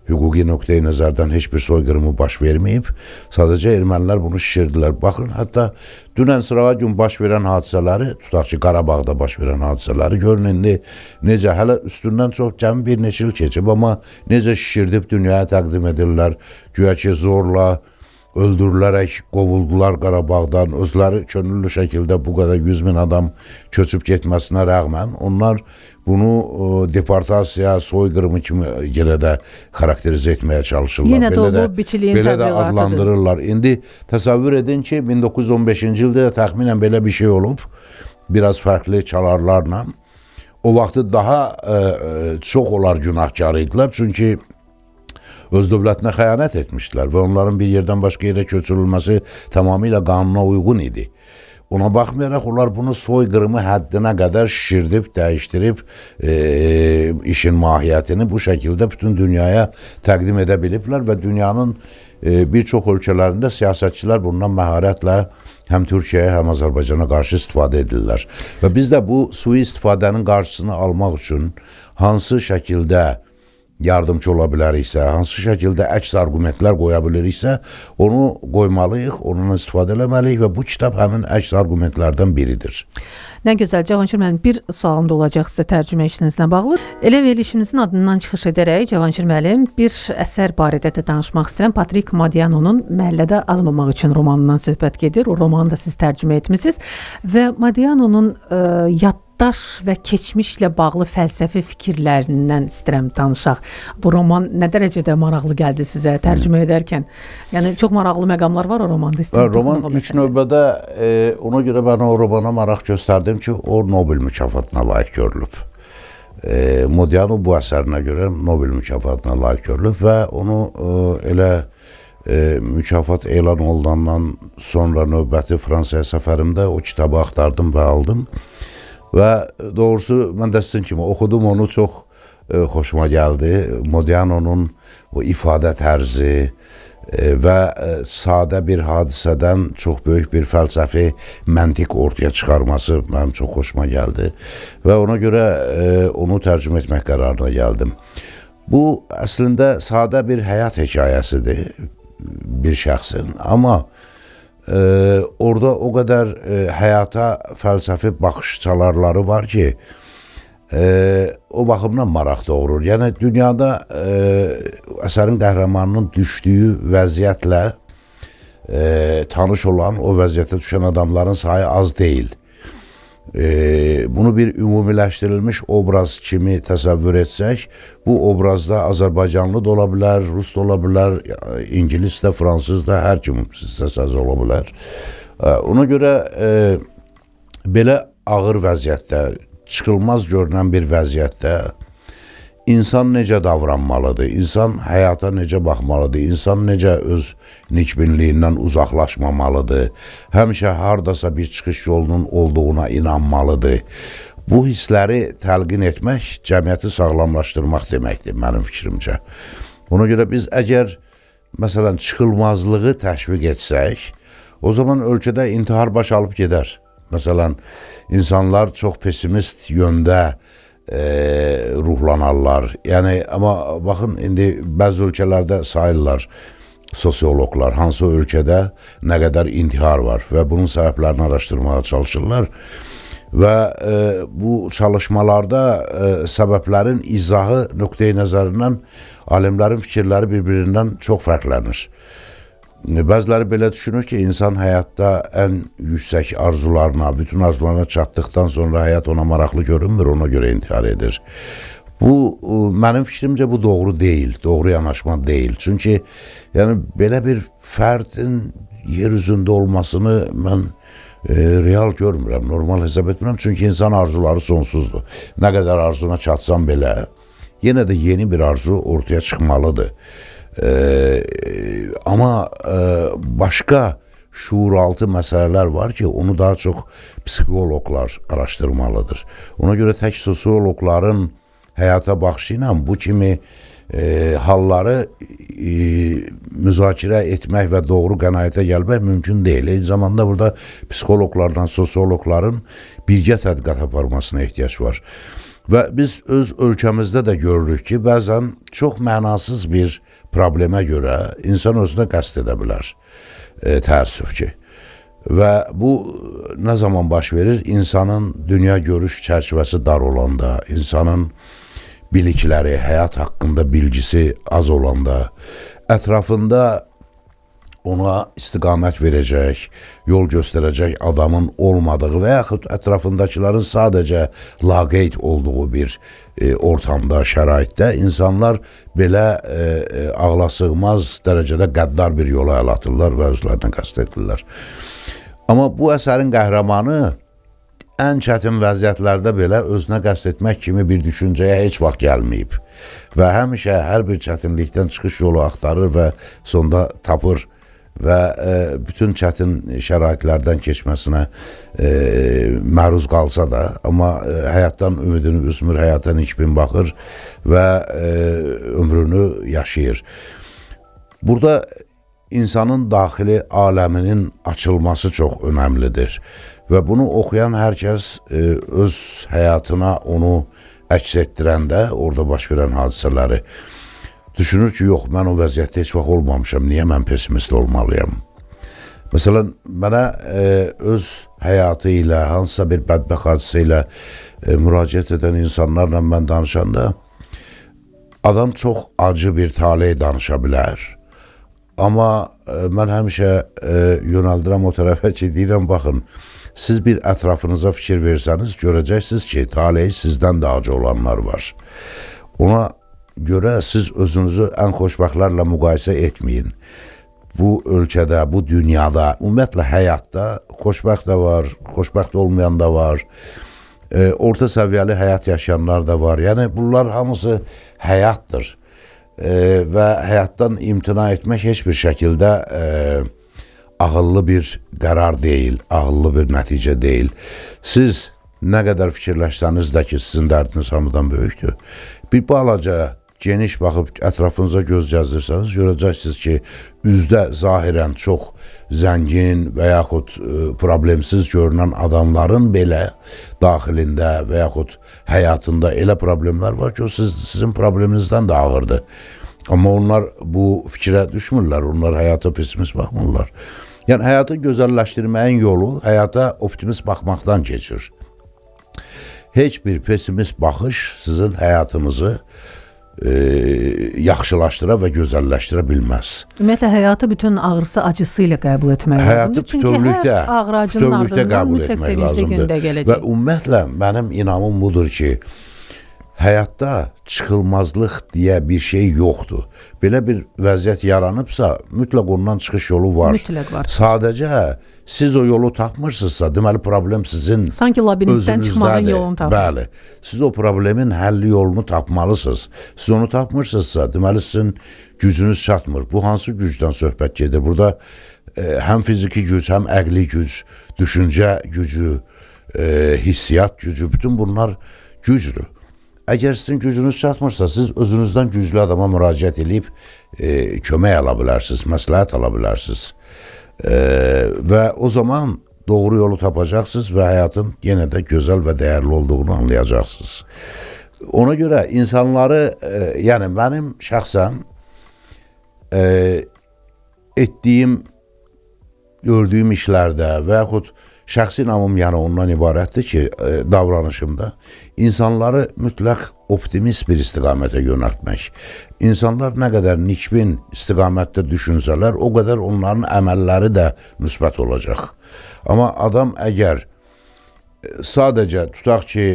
Speaker 2: hüquqi nöqteyi nəzərdən heç bir soyqırımı baş verməyib. Sadəcə ermənilər bunu şişirdilər. Baxın, hətta dünən sırağa gün baş verən hadisələri, tutaq ki, Qarabağda baş verən hadisələri görün indi necə, hələ üstündən çox cəmi bir neçə il keçib, amma necə şişirdib dünyaya təqdim edirlər, güya ki zorla öldürülərək qovuldular Qarabağdan, özləri könüllü şəkildə bu qədər 100 min adam köçüb getməsinə rəğmən, onlar bunu deportasiya, soyqırımı kimi yenə də xarakterizə etməyə çalışırlar.
Speaker 1: Yenə də o biçiliyin
Speaker 2: belə də adlandırırlar. İndi təsəvvür edin ki, 1915-ci ildə təxminən belə bir şey olub, biraz fərqli çalarlarla. O vaxtı daha çox onlar günahkar idilər, çünki öz dövlətinə xəyanət etmişdilər və onların bir yerdən başqa yerə köçürülməsi tamamilə qanuna uyğun idi. Ona baxmayaraq, onlar bunu soyqırımı həddinə qədər şişirdib, dəyişdirib, işin mahiyyətini bu şəkildə bütün dünyaya təqdim edə biliblər və dünyanın bir çox ölkələrində siyasətçilər bundan məharətlə həm Türkiyəyə, həm Azərbaycana qarşı istifadə edirlər. Və biz də bu sui-istifadənin qarşısını almaq üçün hansı şəkildə yardımcı ola biləriksə, hansı şəkildə əks argumentlər qoya biliriksə, onu qoymalıyıq, ondan istifadə eləməliyik və bu kitab həmin əks argumentlərdən biridir.
Speaker 1: Nə gözəl, Cavanşir müəllim, bir sualım da olacaq sizə tərcümə işinizlə bağlı. Elə verilişimizin adından çıxış edərək, Cavanşir müəllim, bir əsər barədə də danışmaq istəyirəm. Patrik Modiano'nun Məhəllədə azmamaq üçün romanından söhbət gedir. O romanı da siz tərcümə etmisiniz və Modiano'nun yaddaş və keçmişlə bağlı fəlsəfi fikirlərindən istəyirəm danışaq. Bu roman nə dərəcədə maraqlı gəldi sizə tərcümə edərkən? Yəni çox maraqlı məqamlar var o romanda.
Speaker 2: Roman ilk növbədə ona görə mən o romana maraq göstərdim ki, o Nobel mükafatına layiq görülüb. Modiano bu əsərinə görə Nobel mükafatına layiq görülüb və onu elə mükafat elan olunandan sonra növbəti Fransaya səfərimdə o kitabı axtardım və aldım. Və doğrusu mən də sizin kimi oxudum onu, çox xoşuma gəldi. Modiano'nun o ifadə tərzi və sadə bir hadisədən çox böyük bir fəlsəfi məntiq ortaya çıxarması mənim çox xoşuma gəldi və ona görə onu tərcümə etmək qərarına gəldim. Bu əslində sadə bir həyat hekayəsidir bir şəxsin, amma orada o qədər həyata fəlsəfi baxış çalarları var ki, o baxımdan maraq doğurur. Yəni dünyada əsərin qəhrəmanının düşdüyü vəziyyətlə tanış olan, o vəziyyətə düşən adamların sayı az deyil. Bunu bir ümumiləşdirilmiş obraz kimi təsəvvür etsək, bu obrazda Azərbaycanlı da ola bilər, Rus da ola bilər, İngilis də, Fransız da, hər kim istəsəz ola bilər. Ona görə belə ağır vəziyyətdə, çıxılmaz görünən bir vəziyyətdə insan necə davranmalıdır, insan həyata necə baxmalıdır, insan necə öz nikbinliyindən uzaqlaşmamalıdır, həmişə hardasa bir çıxış yolunun olduğuna inanmalıdır. Bu hissləri təlqin etmək cəmiyyəti sağlamlaşdırmaq deməkdir mənim fikrimcə. Ona görə biz əgər məsələn çıxılmazlığı təşviq etsək, o zaman ölkədə intihar baş alıb gedər. Məsələn, insanlar çox pessimist yöndə ruhlanarlar. Yəni, amma baxın, indi bəzi ölkələrdə sayırlar sosiologlar, hansı ölkədə nə qədər intihar var və bunun səbəblərini araşdırmağa çalışırlar. Və bu çalışmalarda səbəblərin izahı nöqteyi nəzərindən alimlərin fikirləri bir-birindən çox fərqlənir. Bəziləri belə düşünür ki, insan həyatda ən yüksək arzularına, bütün arzularına çatdıqdan sonra həyat ona maraqlı görünmür, ona görə intihar edir. Bu, mənim fikrimcə bu doğru deyil, doğru yanaşma deyil. Çünki yəni, belə bir fərdin yer üzündə olmasını mən real görmürəm, normal hesab etmirəm. Çünki insan arzuları sonsuzdur. Nə qədər arzuna çatsan belə, yenə də yeni bir arzu ortaya çıxmalıdır. Amma başqa şuuraltı məsələlər var ki, onu daha çox psixologlar araşdırmalıdır. Ona görə tək sosiologların həyata baxışı ilə bu kimi halları müzakirə etmək və doğru qənaətə gəlmək mümkün deyil. Eyni zamanda burada psixologlarla sosiologların birgə tədqiqat aparmasına ehtiyac var. Və biz öz ölkəmizdə də görürük ki, bəzən çox mənasız bir problemə görə insan özünə qəsd edə bilər, təəssüf ki. Və bu nə zaman baş verir? İnsanın dünya görüş çərçivəsi dar olanda, insanın bilikləri, həyat haqqında bilgisi az olanda, ətrafında ona istiqamət verəcək, yol göstərəcək adamın olmadığı və yaxud ətrafındakilərin sadəcə laqeyd olduğu bir ortamda, şəraitdə insanlar belə ağlasığmaz dərəcədə qəddar bir yola əl atırlar və özlərinə qəsd edirlər. Amma bu əsərin qəhrəmanı ən çətin vəziyyətlərdə belə özünə qəsd etmək kimi bir düşüncəyə heç vaxt gəlməyib və həmişə hər bir çətinlikdən çıxış yolu axtarır və sonda tapır və bütün çətin şəraitlərdən keçməsinə məruz qalsa da, amma həyatdan ümidini üzmür, həyata nikbin baxır və ömrünü yaşayır. Burada insanın daxili aləminin açılması çox önəmlidir və bunu oxuyan hər kəs öz həyatına onu əks etdirəndə, orada baş verən hadisələri düşünür ki, yox, mən o vəziyyətdə heç vaxt olmamışam, niyə mən pessimist olmalıyam? Məsələn, mənə öz həyatı ilə, hansısa bir bədbəxt hadisə ilə müraciət edən insanlarla mən danışanda, adam çox acı bir taley danışa bilər. Amma mən həmişə yönəldirəm o tərəfə ki, deyirəm, baxın, siz bir ətrafınıza fikir versəniz, görəcəksiniz ki, taleyi sizdən də acı olanlar var. Ona görə siz özünüzü ən xoşbəxtlərlə müqayisə etməyin. Bu ölkədə, bu dünyada, ümumiyyətlə həyatda xoşbəxt də var, xoşbəxt olmayan da var, orta səviyyəli həyat yaşayanlar da var. Yəni, bunlar hamısı həyatdır və həyatdan imtina etmək heç bir şəkildə ağıllı bir qərar deyil, ağıllı bir nəticə deyil. Siz nə qədər fikirləşsəniz də ki, sizin dərdiniz hamıdan böyükdür. Bir balaca geniş baxıb ətrafınıza göz gəzdirsəniz, görəcəksiniz ki, üzdə zahirən çox zəngin və yaxud problemsiz görünən adamların belə daxilində və yaxud həyatında elə problemlər var ki, o sizin probleminizdən də ağırdır. Amma onlar bu fikrə düşmürlər, onlar həyata pessimist baxmırlar. Yəni, həyatı gözəlləşdirməyin yolu həyata optimist baxmaqdan keçir. Heç bir pessimist baxış sizin həyatınızı yaxşılaşdıra və gözəlləşdirə bilməz.
Speaker 1: Ümumiyyətlə, həyatı bütün ağrısı, acısı ilə qəbul etmək lazımdır.
Speaker 2: Çünki hər
Speaker 1: ağır acının ardından mütləq sevincli gündə gələcək.
Speaker 2: Və ümumiyyətlə, mənim inamım budur ki, həyatda çıxılmazlıq deyə bir şey yoxdur. Belə bir vəziyyət yaranıbsa, mütləq ondan çıxış yolu var.
Speaker 1: Mütləq var.
Speaker 2: Sadəcə, siz o yolu tapmırsınızsa, deməli problem sizin
Speaker 1: sanki labirintdən çıxmağın yolunu tapırsınız.
Speaker 2: Bəli, siz o problemin həlli yolunu tapmalısınız. Siz onu tapmırsınızsa, deməli sizin gücünüz çatmır. Bu hansı gücdən söhbət gedir? Burada həm fiziki güc, həm əqli güc, düşüncə gücü, hissiyat gücü, bütün bunlar gücdür. Əgər sizin gücünüz çatmırsa, siz özünüzdən güclü adama müraciət edib kömək ala bilərsiniz, məsləhət ala bilərsiniz. Və o zaman doğru yolu tapacaqsınız və həyatın yenə də gözəl və dəyərli olduğunu anlayacaqsınız. Ona görə insanları, yəni mənim şəxsən etdiyim, gördüyüm işlərdə və yaxud şəxsi inamım yəni ondan ibarətdir ki, davranışımda insanları mütləq optimist bir istiqamətə yönəltmək. İnsanlar nə qədər nikbin istiqamətdə düşünsələr, o qədər onların əməlləri də müsbət olacaq. Amma adam əgər sadəcə tutaq ki,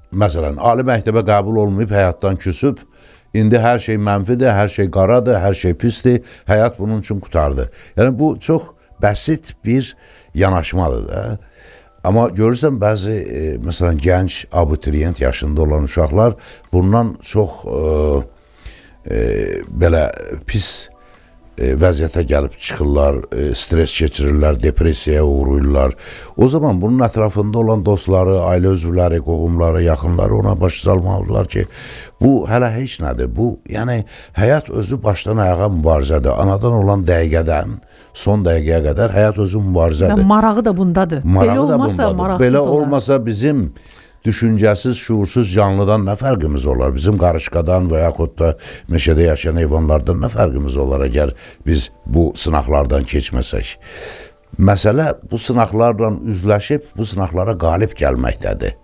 Speaker 2: məsələn, ali məktəbə qəbul olmayıb, həyatdan küsüb, indi hər şey mənfidir, hər şey qaradır, hər şey pisdir, həyat bunun üçün qutardı. Yəni, bu çox bəsit bir yanaşmadır da. Amma görürsən, bəzi, məsələn, gənc abituriyent yaşında olan uşaqlar bundan çox belə pis vəziyyətə gəlib çıxırlar, stres keçirirlər, depressiyaya uğrayırlar. O zaman bunun ətrafında olan dostları, ailə üzvləri, qohumları, yaxınları ona başı salmalıdırlar ki, bu hələ heç nədir. Bu, yəni, həyat özü başdan ayağa mübarizədir. Anadan olan dəqiqədən son dəqiqəyə qədər həyat özü mübarizədir.
Speaker 1: Marağı da bundadır.
Speaker 2: Marağı da bundadır. Belə olmasa bizim düşüncəsiz, şuursuz canlıdan nə fərqimiz olar? Bizim qarışqadan və yaxud da meşədə yaşayan heyvanlardan nə fərqimiz olar əgər biz bu sınaqlardan keçməsək? Məsələ bu sınaqlarla üzləşib, bu sınaqlara qalib gəlməkdədir.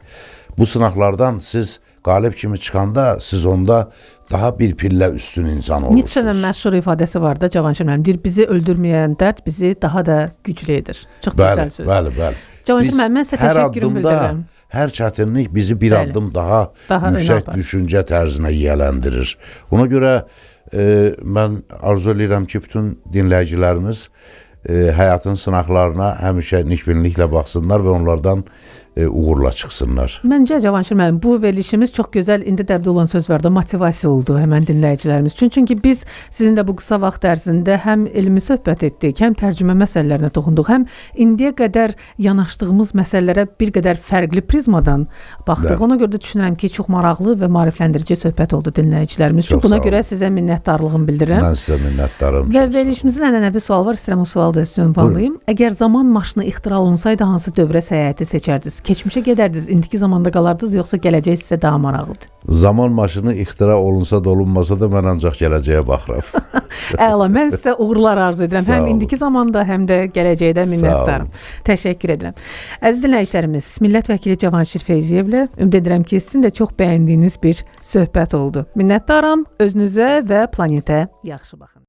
Speaker 2: Bu sınaqlardan siz qalib kimi çıxanda siz onda daha bir pillə üstün insan olursunuz.
Speaker 1: Nietzsche'nin məşhur ifadəsi var da, Cavanşir müəllim, deyir, bizi öldürməyən dərd bizi daha da güclü edir. Çox gözəl söz.
Speaker 2: Bəli.
Speaker 1: Cavanşir müəllim, mən sizə təşəkkürümü bildirirəm.
Speaker 2: Hər çətinlik bizi bir addım daha yüksək düşüncə tərzinə yiyələndirir. Ona görə mən arzu edirəm ki, bütün dinləyicilərimiz həyatın sınaqlarına həmişə nikbinliklə baxsınlar və onlardan uğurla çıxsınlar.
Speaker 1: Məncə, Cavanşir müəllim, bu verilişimiz çox gözəl, indi dəbdə olan söz var da, motivasiya oldu həmən dinləyicilərimiz üçün. Çünki biz sizinlə bu qısa vaxt ərzində həm elmi söhbət etdik, həm tərcümə məsələlərinə toxunduq, həm indiyə qədər yanaşdığımız məsələlərə bir qədər fərqli prizmadan baxdıq. Ona görə də düşünürəm ki, çox maraqlı və maarifləndirici söhbət oldu dinləyicilərimiz üçün. Buna görə sizə minnətdarlığımı bildirirəm.
Speaker 2: Mən sizə minnətdarım.
Speaker 1: Və verilişimizin ənənəvi sual var, istəyirəm o sualı da sizə ünvanlayım. Əgər zaman maşını ixtira olunsaydı, hansı dövrə səyahəti seçərdiniz? Keçmişə gedərdiniz, indiki zamanda qalardınız, yoxsa gələcək sizə daha maraqlıdır?
Speaker 2: Zaman maşını ixtira olunsa da olunmasa da mən ancaq gələcəyə baxıram.
Speaker 1: Əla, mən sizə uğurlar arzu edirəm. Həm indiki zamanda, həm də gələcəkdə minnətdarım. Təşəkkür edirəm. Əziz dinləyicilərimiz, Millət vəkili Cavanşir Feyziyevlə ümid edirəm ki, sizin də çox bəyəndiyiniz bir söhbət oldu. Minnətdaram, özünüzə və planetə yaxşı baxın.